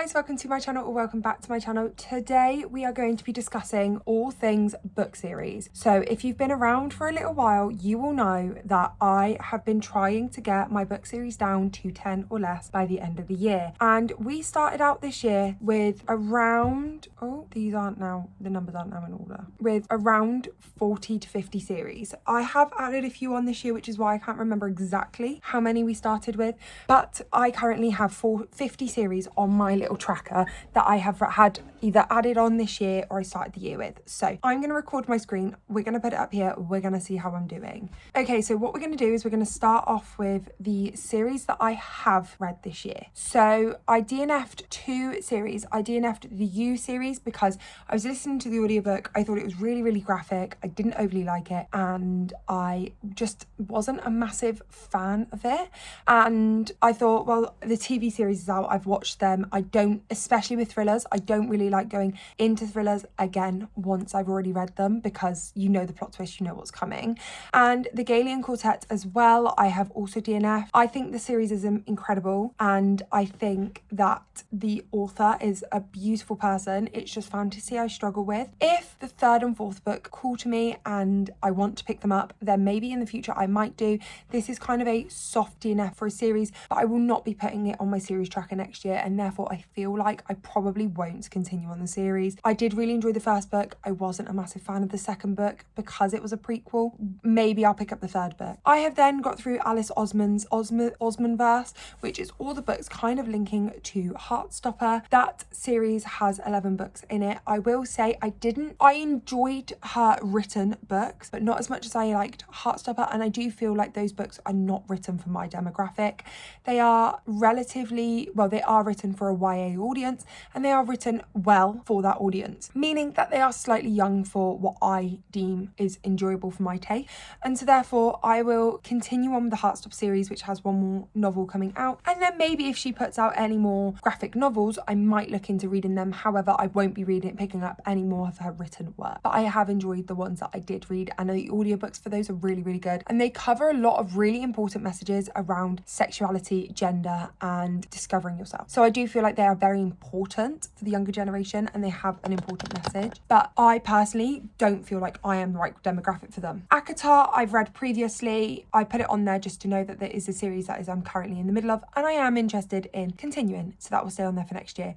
guys, welcome to my channel or welcome back to my channel. Today we are going to be discussing all things book series. So if you've been around for a little while, you will know that I have been trying to get my book series down to 10 or less by the end of the year. And we started out this year with around, the numbers aren't now in order, with around 40 to 50 series. I have added a few on this year, which is why I can't remember exactly how many we started with, but I currently have 50 series on my little tracker that I have had either added on this year or I started the year with. So I'm going to record my screen. We're going to put it up here. We're going to see how I'm doing. Okay, so what we're going to do is we're going to start off with the series that I have read this year. So I DNF'd two series. I DNF'd the You series because I was listening to the audiobook. I thought it was really, really graphic. I didn't overly like it and I just wasn't a massive fan of it. And I thought, well, the TV series is out. I've watched them. I don't, especially with thrillers, I don't really like going into thrillers again once I've already read them because you know the plot twist, you know what's coming. And the Galilean Quartet as well, I have also DNF. I think the series is incredible and I think that the author is a beautiful person. It's just fantasy I struggle with. If the third and fourth book call to me and I want to pick them up, then maybe in the future I might do. This is kind of a soft DNF for a series, but I will not be putting it on my series tracker next year, and therefore I feel like I probably won't continue on the series. I did really enjoy the first book. I wasn't a massive fan of the second book because it was a prequel. Maybe I'll pick up the third book. I have then got through Alice Osman's Osmanverse, which is all the books kind of linking to Heartstopper. That series has 11 books in it. I will say I enjoyed her written books, but not as much as I liked Heartstopper, and I do feel like those books are not written for my demographic. They are written for a YA audience and they are written well for that audience, meaning that they are slightly young for what I deem is enjoyable for my taste. And so therefore I will continue on with the Heartstopper series, which has one more novel coming out, and then maybe if she puts out any more graphic novels I might look into reading them. However, I won't be picking up any more of her written work, but I have enjoyed the ones that I did read, and the audiobooks for those are really, really good, and they cover a lot of really important messages around sexuality, gender and discovering yourself. So I do feel like they are very important for the younger generation and they have an important message, but I personally don't feel like I am the right demographic for them. ACOTAR I've read previously. I put it on there just to know that there is a series that I'm currently in the middle of and I am interested in continuing, so that will stay on there for next year.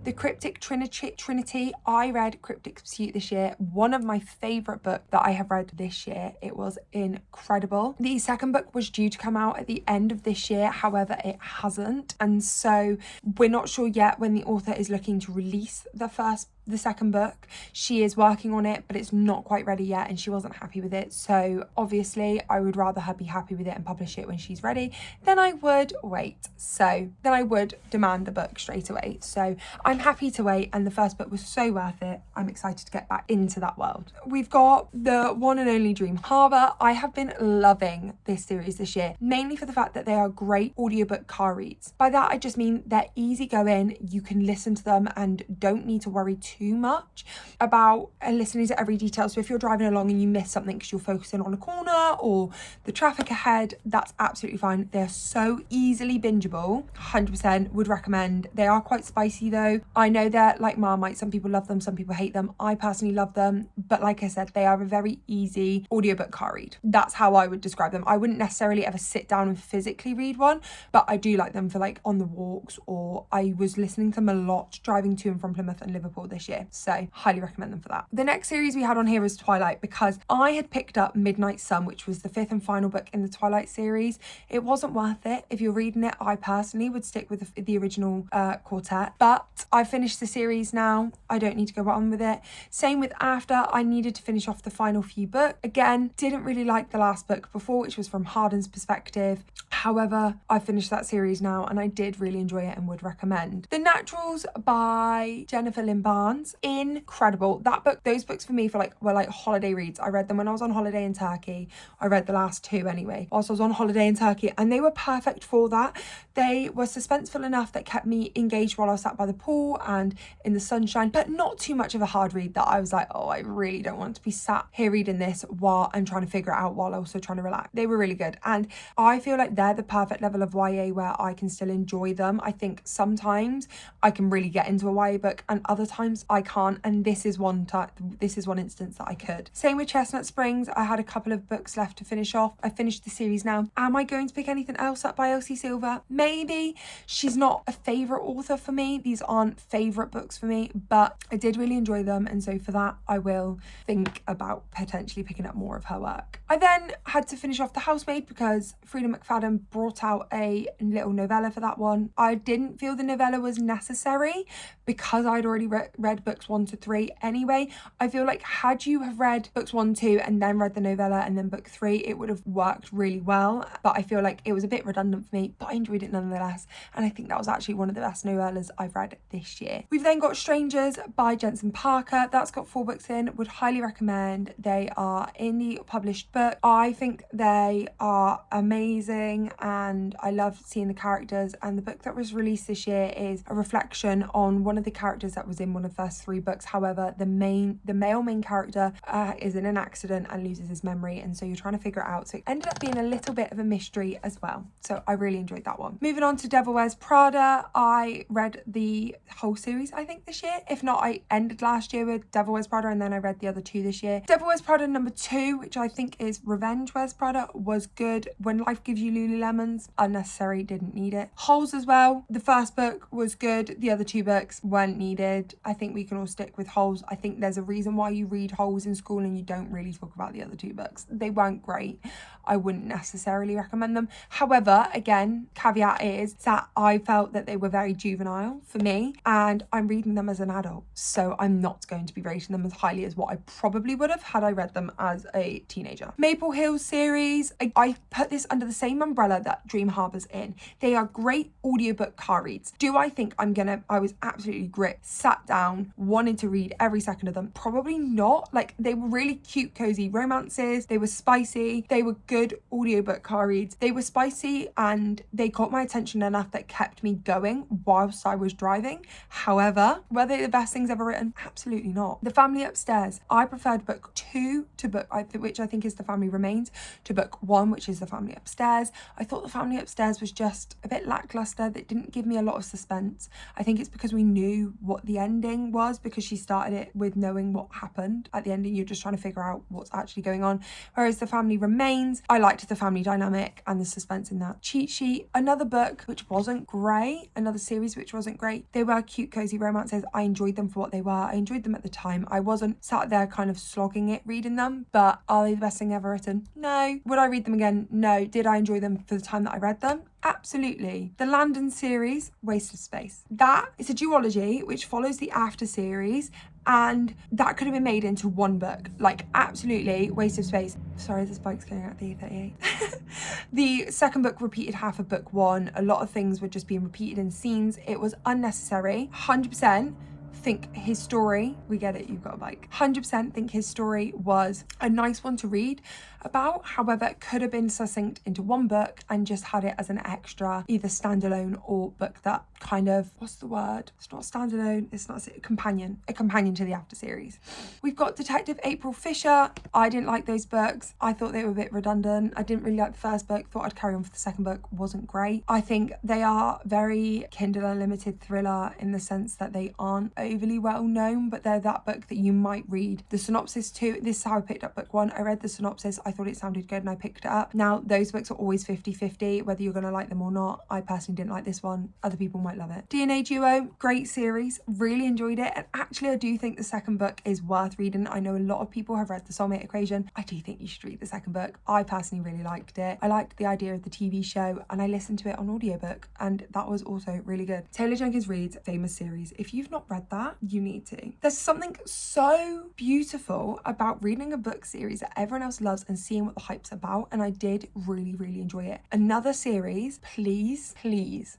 The Cryptic Trinity, I read Cryptic Pursuit this year, one of my favourite books that I have read this year. It was incredible. The second book was due to come out at the end of this year, however it hasn't, and so we're not sure yet when the author is looking to release the second book. She is working on it, but it's not quite ready yet and she wasn't happy with it. So obviously I would rather her be happy with it and publish it when she's ready than I would wait. So then I would demand the book straight away. So I'm happy to wait, and the first book was so worth it. I'm excited to get back into that world. We've got the one and only Dream Harbour. I have been loving this series this year, mainly for the fact that they are great audiobook car reads. By that I just mean they're easy going. You can listen to them and don't need to worry too much about listening to every detail. So if you're driving along and you miss something because you're focusing on a corner or the traffic ahead, that's absolutely fine. They're so easily bingeable. 100% would recommend. They are quite spicy though. I know they're like Marmite. Some people love them, some people hate them. I personally love them, but like I said, they are a very easy audiobook car read. That's how I would describe them. I wouldn't necessarily ever sit down and physically read one, but I do like them for like on the walks, or I was listening to them a lot driving to and from Plymouth and Liverpool this year. So highly recommend them for that. The next series we had on here is Twilight, because I had picked up Midnight Sun, which was the fifth and final book in the Twilight series. It wasn't worth it. If you're reading it, I personally would stick with the original quartet, but I finished the series now. I don't need to go on with it. Same with After. I needed to finish off the final few books. Again, didn't really like the last book before, which was from Harden's perspective. However, I finished that series now and I did really enjoy it and would recommend. The Naturals by Jennifer Lynn Barnes, incredible. That book, those books for me were like holiday reads. I read them when I was on holiday in Turkey. I read the last two anyway whilst I was on holiday in Turkey, and they were perfect for that. They were suspenseful enough that kept me engaged while I was sat by the pool and in the sunshine, but not too much of a hard read that I was like, oh, I really don't want to be sat here reading this while I'm trying to figure it out while also trying to relax. They were really good, and I feel like they're they're the perfect level of YA where I can still enjoy them. I think sometimes I can really get into a YA book and other times I can't, and this is one instance that I could. Same with Chestnut Springs. I had a couple of books left to finish off. I finished the series now. Am I going to pick anything else up by Elsie Silver? Maybe. She's not a favourite author for me. These aren't favourite books for me, but I did really enjoy them, and so for that I will think about potentially picking up more of her work. I then had to finish off The Housemaid because Freida McFadden brought out a little novella for that one. I didn't feel the novella was necessary because I'd already read books 1 to 3 anyway. I feel like had you have read books 1, 2 and then read the novella and then book 3, it would have worked really well, but I feel like it was a bit redundant for me, but I enjoyed it nonetheless, and I think that was actually one of the best novellas I've read this year. We've then got Strangers by Jensen Parker. That's got 4 books in. Would highly recommend. They are indie published book. I think they are amazing and I love seeing the characters, and the book that was released this year is a reflection on one of the characters that was in one of the first 3 books. However, the male main character is in an accident and loses his memory, and so you're trying to figure it out, so it ended up being a little bit of a mystery as well, so I really enjoyed that one. Moving on to Devil Wears Prada. I read the whole series I think this year. If not, I ended last year with Devil Wears Prada and then I read the other 2 this year. Devil Wears Prada number 2, which I think is Revenge Wears Prada, was good. When Life Gives You Lululemons, unnecessary, didn't need it. Holes as well. The first book was good. The other 2 books weren't needed. I think we can all stick with Holes. I think there's a reason why you read Holes in school and you don't really talk about the other 2 books. They weren't great. I wouldn't necessarily recommend them. However, again, caveat is that I felt that they were very juvenile for me and I'm reading them as an adult, so I'm not going to be rating them as highly as what I probably would have had I read them as a teenager. Maple Hills series, I put this under the same umbrella that Dream Harbour's in. They are great audiobook car reads. Do I think I was absolutely sat down, wanted to read every second of them? Probably not. Like, they were really cute, cozy romances. They were spicy. They were good audiobook car reads. They were spicy and they caught my attention enough that kept me going whilst I was driving. However, were they the best things ever written? Absolutely not. The Family Upstairs. I preferred book 2 to book, which I think is The Family Remains, to book 1, which is The Family Upstairs. I thought The Family Upstairs was just a bit lackluster. That didn't give me a lot of suspense. I think it's because we knew what the ending was, because she started it with knowing what happened. At the ending, you're just trying to figure out what's actually going on. Whereas The Family Remains, I liked the family dynamic and the suspense in that. Cheat Sheet, another book which wasn't great, another series which wasn't great. They were cute, cozy romances. I enjoyed them for what they were. I enjoyed them at the time. I wasn't sat there kind of slogging it reading them, but are they the best thing ever written? No. Would I read them again? No. Did I enjoy them for the time that I read them? Absolutely. The Landon series, Waste of Space. That is a duology which follows the After series, and that could have been made into 1 book. Like, absolutely, Waste of Space. Sorry, this bike's going out the E38. The second book repeated half of book 1. A lot of things were just being repeated in scenes. It was unnecessary. 100% think his story, we get it, you've got a bike. 100% think his story was a nice one to read about. However, it could have been succinct into 1 book and just had it as an extra, either standalone or book that kind of, what's the word? It's not standalone, it's not a companion to the After series. We've got Detective April Fisher. I didn't like those books. I thought they were a bit redundant. I didn't really like the first book, thought I'd carry on for the second book, wasn't great. I think they are very Kindle Unlimited thriller in the sense that they aren't overly well known, but they're that book that you might read the synopsis to. This is how I picked up book 1. I read the synopsis, I thought it sounded good and I picked it up. Now, those books are always 50-50, whether you're going to like them or not. I personally didn't like this one. Other people might love it. DNA Duo, great series, really enjoyed it, and actually I do think the second book is worth reading. I know a lot of people have read The Soulmate Equation. I do think you should read the second book. I personally really liked it. I liked the idea of the TV show and I listened to it on audiobook, and that was also really good. Taylor Jenkins Reid's Famous series. If you've not read that, you need to. There's something so beautiful about reading a book series that everyone else loves and seeing what the hype's about, and I did really enjoy it. Another series, please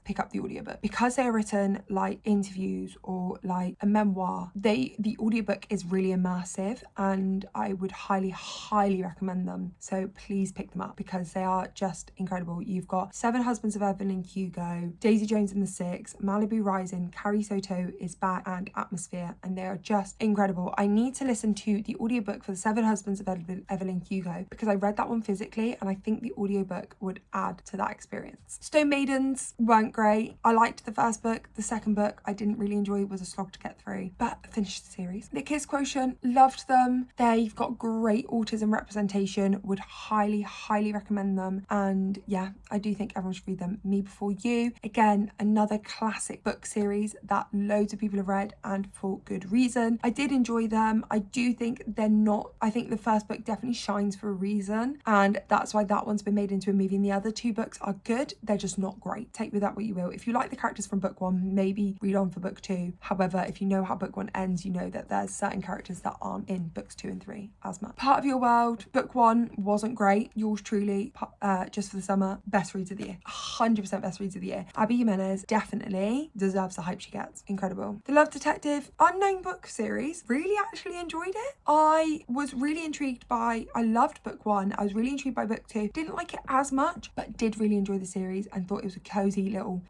pick up the audiobook, because they're written like interviews or like a memoir. The audiobook is really immersive and I would highly recommend them, so please pick them up because they are just incredible. You've got Seven Husbands of Evelyn Hugo, Daisy Jones and the Six, Malibu Rising, Carrie Soto is Back, and Atmosphere, and they are just incredible. I need to listen to the audiobook for the Seven Husbands of Evelyn Hugo because I read that one physically, and I think the audiobook would add to that experience. Stone Maidens weren't great. I liked the first book. The second book I didn't really enjoy. It was a slog to get through, but I finished the series. The Kiss Quotient, loved them. They've got great autism representation. Would highly recommend them. And yeah, I do think everyone should read them. Me Before You, again, another classic book series that loads of people have read, and for good reason. I did enjoy them. I do think they're not, I think the first book definitely shines for a reason, and that's why that one's been made into a movie, and the other two books are good, they're just not great. Take with that what you will. If you like the characters from book one, maybe read on for book two. However, if you know how book one ends, you know that there's certain characters that aren't in books 2 and 3 as much. Part of Your World, book one wasn't great. Yours truly, Just for the Summer, best reads of the year. 100% best reads of the year. Abby Jimenez definitely deserves the hype she gets. Incredible. The Love Detective unknown book series, really actually enjoyed it. I was really intrigued by, I loved book one, I was really intrigued by book two, didn't like it as much, but did really enjoy the series and thought it was a cozy little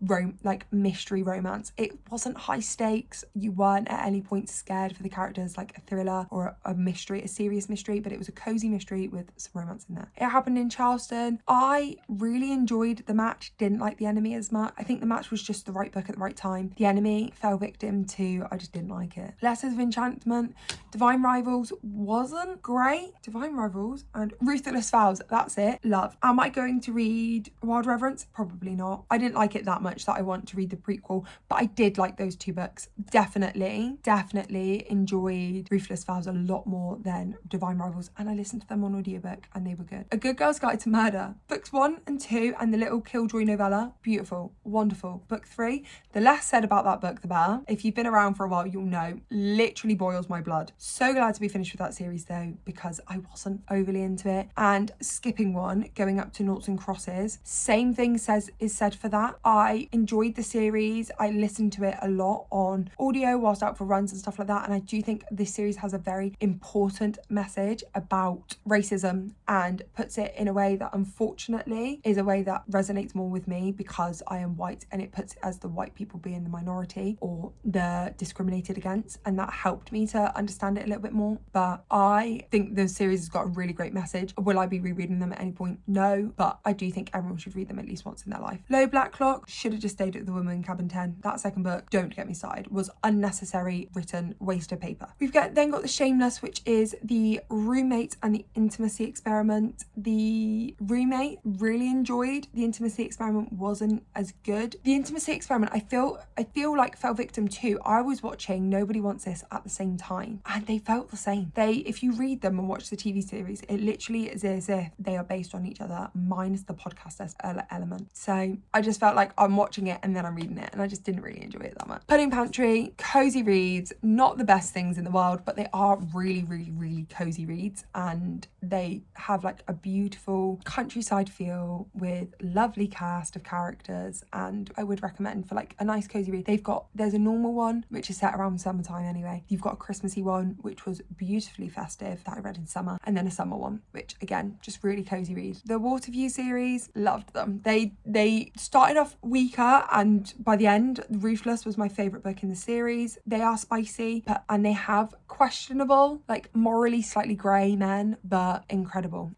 mystery romance. It wasn't high stakes, you weren't at any point scared for the characters like a thriller or a mystery, a serious mystery, but it was a cozy mystery with some romance in there. It happened in Charleston. I really enjoyed The Match, didn't like The Enemy as much. I think The Match was just the right book at the right time. The Enemy fell victim to, I just didn't like it. Letters of Enchantment, Divine Rivals wasn't great. Divine Rivals and Ruthless Vows, that's it. Loved. Am I going to read Wild Reverence? Probably not. I didn't like it that much that I want to read the prequel, but I did like those two books. Definitely enjoyed Ruthless Vows a lot more than Divine Rivals, and I listened to them on audiobook and they were good. A Good Girl's Guide to Murder, books 1 and 2 and the little Killjoy novella, beautiful, wonderful. Book 3, the less said about that book the better. If you've been around for a while, you'll know, literally boils my blood. So glad to be finished with that series though, because I wasn't overly into it. And skipping one, going up to Noughts and Crosses, same thing is said for that. I enjoyed the series. I listened to it a lot on audio whilst out for runs and stuff like that, and I do think this series has a very important message about racism and puts it in a way that unfortunately is a way that resonates more with me because I am white, and it puts it as the white people being the minority or the discriminated against, and that helped me to understand it a little bit more. But I think the series has got a really great message. Will I be rereading them at any point? No, but I do think everyone should read them at least once in their life. Low Black Clock, should have just stayed at The Woman in Cabin 10. That second book, don't get me started, was unnecessary, written, waste of paper. We've then got The Shameless, which is the roommate and the intimacy experiment. The roommate, really enjoyed. The intimacy experiment wasn't as good. The intimacy experiment, I feel like fell victim to. I was watching Nobody Wants This at the same time, and they felt the same. If you read them and watch the TV series, it literally is as if they are based on each other, minus the podcast element. So I just felt like I'm watching it and then I'm reading it, and I just didn't really enjoy it that much. Pudding Pantry, cozy reads, not the best things in the world, but they are really cozy reads, and they have like a beautiful countryside feel with lovely cast of characters, and I would recommend for like a nice cozy read. There's a normal one which is set around summertime anyway. You've got a Christmassy one which was beautifully festive that I read in summer, and then a summer one which again just really cozy read. The Waterview series, loved them. They started off weaker, and by the end, Ruthless was my favourite book in the series. They are spicy, and they have questionable, like morally slightly grey men, but incredible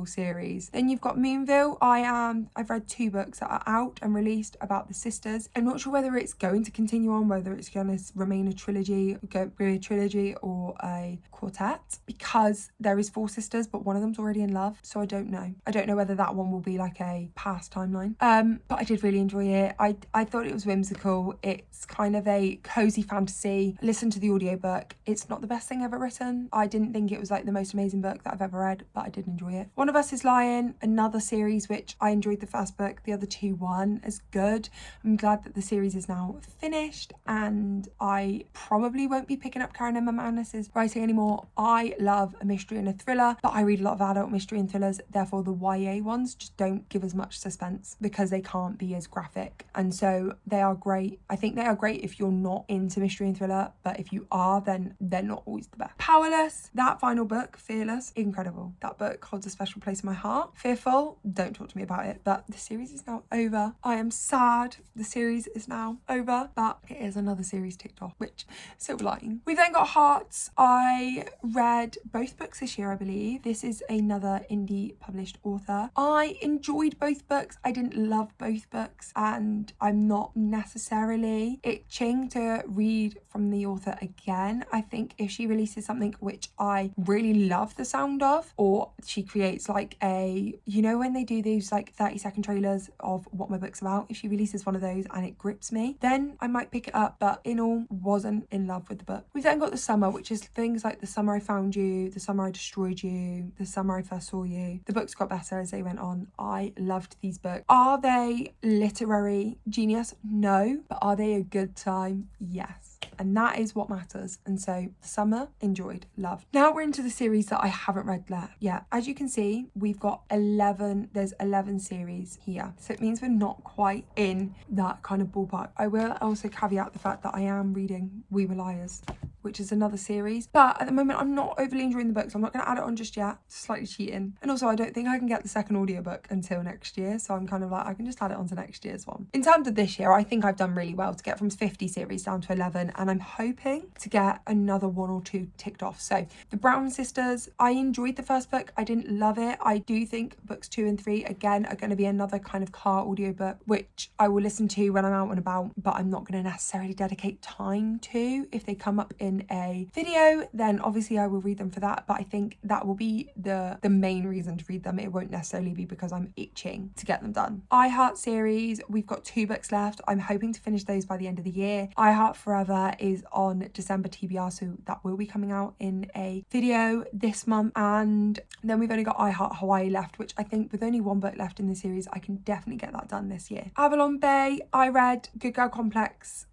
series. Then you've got Moonville. I've read 2 books that are out and released about the sisters. I'm not sure whether it's going to continue on, whether it's going to remain a trilogy or a quartet, because there is 4 sisters, but one of them's already in love, so I don't know whether that one will be like a past timeline. But I did really enjoy it. I thought it was whimsical. It's kind of a cozy fantasy. Listen to the audiobook. It's not the best thing ever written. I didn't think it was like the most amazing book that I've ever read, but I did enjoy it. One of Us is Lying, another series which I enjoyed the first book, the other 2 weren't as good. I'm glad that the series is now finished, and I probably won't be picking up Karen Emma Manus's writing anymore. I love a mystery and a thriller, but I read a lot of adult mystery and thrillers, therefore the YA ones just don't give as much suspense because they can't be as graphic, and so they are great. I think they are great if you're not into mystery and thriller, but if you are, then they're not always the best. Powerless, that final book, Fearless, incredible. That book holds a special place in my heart. Fearful, don't talk to me about it, but the series is now over. I am sad the series is now over, but it is another series ticked off, which silver lining. We've then got Hearts. I read both books this year, I believe. This is another indie published author. I enjoyed both books. I didn't love both books, and I'm not necessarily itching to read from the author again. I think if she releases something which I really love the sound of, or she creates like a, you know, when they do these like 30-second trailers of what my book's about, if she releases one of those and it grips me, then I might pick it up, but in all, wasn't in love with the book. We've then got The Summer, which is things like The Summer I Found You, The Summer I Destroyed You, The Summer I First Saw You. The books got better as they went on. I loved these books. Are they literary genius? No. But are they a good time? Yes. And that is what matters. And so The Summer, enjoyed, loved. Now we're into the series that I haven't read yet. As you can see, we've got 11, there's 11 series here. So it means we're not quite in that kind of ballpark. I will also caveat the fact that I am reading We Were Liars, which is another series. But at the moment, I'm not overly enjoying the book, so I'm not going to add it on just yet. Slightly cheating. And also, I don't think I can get the second audiobook until next year, so I'm kind of like, I can just add it on to next year's one. In terms of this year, I think I've done really well to get from 50 series down to 11, and I'm hoping to get another 1 or 2 ticked off. So, The Brown Sisters, I enjoyed the first book. I didn't love it. I do think books 2 and 3, again, are going to be another kind of car audiobook, which I will listen to when I'm out and about, but I'm not going to necessarily dedicate time to. If they come up in a video, then obviously I will read them for that, but I think that will be the main reason to read them. It won't necessarily be because I'm itching to get them done. I Heart series, we've got 2 books left. I'm hoping to finish those by the end of the year. I Heart Forever is on December TBR, so that will be coming out in a video this month. And then we've only got I Heart Hawaii left, which I think with only 1 book left in the series, I can definitely get that done this year. Avalon Bay, I read Good Girl Complex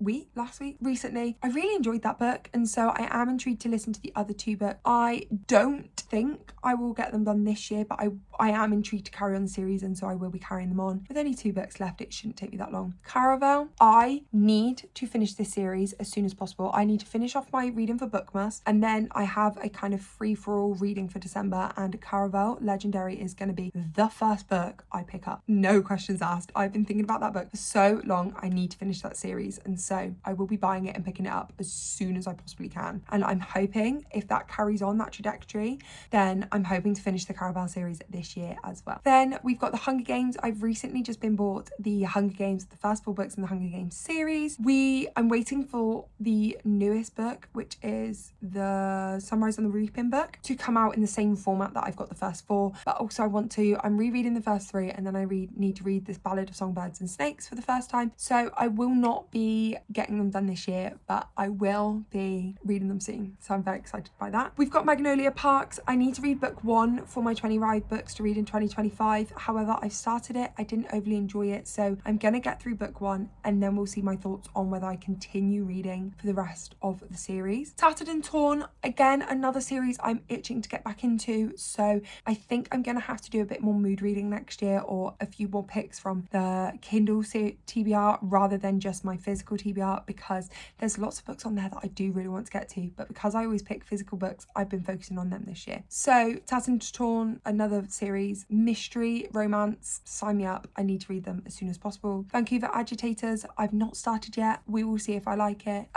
recently. I really enjoyed that book, and so I am intrigued to listen to the other 2 books. I don't think I will get them done this year, but I am intrigued to carry on the series, and so I will be carrying them on. With only 2 books left, it shouldn't take me that long. Caravel, I need to finish this series as soon as possible. I need to finish off my reading for Bookmas, and then I have a kind of free-for-all reading for December, and Caravel Legendary is going to be the first book I pick up. No questions asked. I've been thinking about that book for so long. I need to finish that series, and so I will be buying it and picking it up as soon as I possibly can. And I'm hoping if that carries on that trajectory, then I'm hoping to finish the Caravel series this year as well. Then we've got the Hunger Games. I've recently just been bought the Hunger Games, the first 4 books in the Hunger Games series. I'm waiting for the newest book, which is the Sunrise on the Reaping book, to come out in the same format that I've got the first 4. But also I'm rereading the first 3, and then I need to read this Ballad of Songbirds and Snakes for the first time. So I will not be getting them done this year, but I will be reading them soon, so I'm very excited by that. We've got Magnolia Parks. I need to read book 1 for my 25 books to read in 2025. However, I've started it. I didn't overly enjoy it, so I'm gonna get through book 1, and then we'll see my thoughts on whether I continue reading for the rest of the series. Tattered and Torn, again, another series I'm itching to get back into, so I think I'm gonna have to do a bit more mood reading next year, or a few more picks from the Kindle TBR rather than just my physical TBR, because there's lots of books on there that I do really want to get to, but because I always pick physical books, I've been focusing on them this year. So Tattered and Torn, another series, mystery, romance, sign me up. I need to read them as soon as possible. Vancouver Agitators, I've not started yet. We will see if I like it.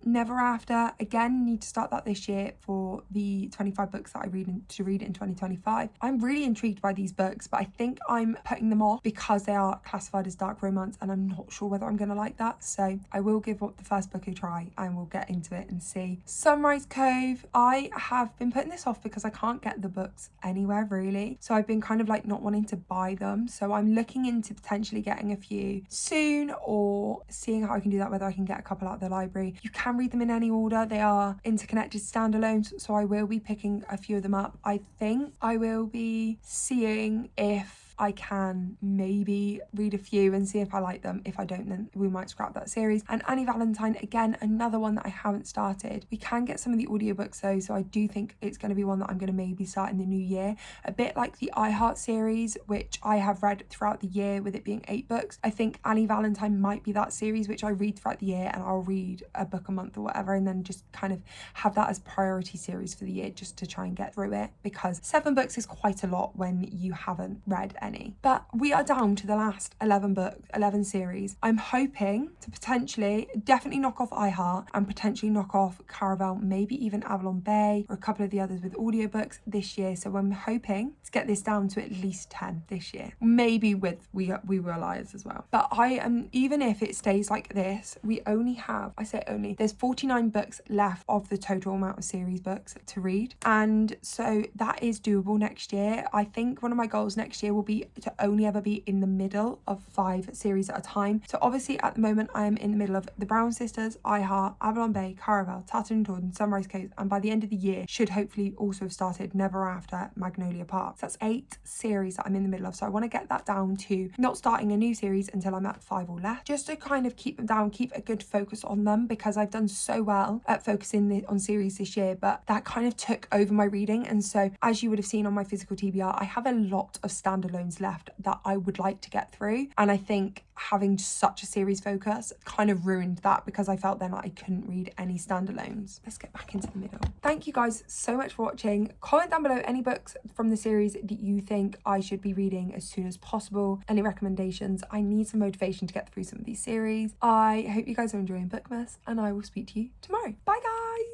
Never After, again, need to start that this year for the 25 books that I read in 2025. I'm really intrigued by these books, but I think I'm putting them off because they are classified as dark romance, and I'm not sure whether I'm going to like that. So I will give up the first book a try, and we'll get into it and see. Sunrise Cove, I have been putting this off because I can't get the books anywhere really, so I've been kind of like not wanting to buy them, so I'm looking into potentially getting a few soon, or seeing how I can do that, whether I can get a couple out of the library. You can read them in any order. They are interconnected standalones, so I will be picking a few of them up. I think I will be seeing if I can maybe read a few and see if I like them. If I don't, then we might scrap that series. And Annie Valentine, again, another one that I haven't started. We can get some of the audiobooks though, so I do think it's going to be one that I'm going to maybe start in the new year. A bit like the I Heart series, which I have read throughout the year with it being 8 books. I think Annie Valentine might be that series which I read throughout the year, and I'll read a book a month or whatever, and then just kind of have that as priority series for the year just to try and get through it, because 7 books is quite a lot when you haven't read any. But we are down to the last 11 series. I'm hoping to potentially definitely knock off I Heart and potentially knock off Caraval, maybe even Avalon Bay or a couple of the others with audiobooks this year. So I'm hoping to get this down to at least 10 this year, maybe with We Were Liars as well. But I am, even if it stays like this, we only have, I say only, there's 49 books left of the total amount of series books to read, and so that is doable next year. I think one of my goals next year will be to only ever be in the middle of 5 series at a time. So obviously at the moment I am in the middle of The Brown Sisters, I Heart, Avalon Bay, Caraval, Tattered and Torn, Sunrise Coast, and by the end of the year should hopefully also have started Never After, Magnolia Park. So that's 8 series that I'm in the middle of, so I want to get that down to not starting a new series until I'm at 5 or less, just to kind of keep them down, keep a good focus on them, because I've done so well at focusing on series this year, but that kind of took over my reading. And so as you would have seen on my physical TBR, I have a lot of standalones left that I would like to get through, and I think having such a series focus kind of ruined that, because I felt then I couldn't read any standalones. Let's get back into the middle. Thank you guys so much for watching. Comment down below any books from the series that you think I should be reading as soon as possible, any recommendations. I need some motivation to get through some of these series. I hope you guys are enjoying Bookmas, and I will speak to you tomorrow. Bye guys.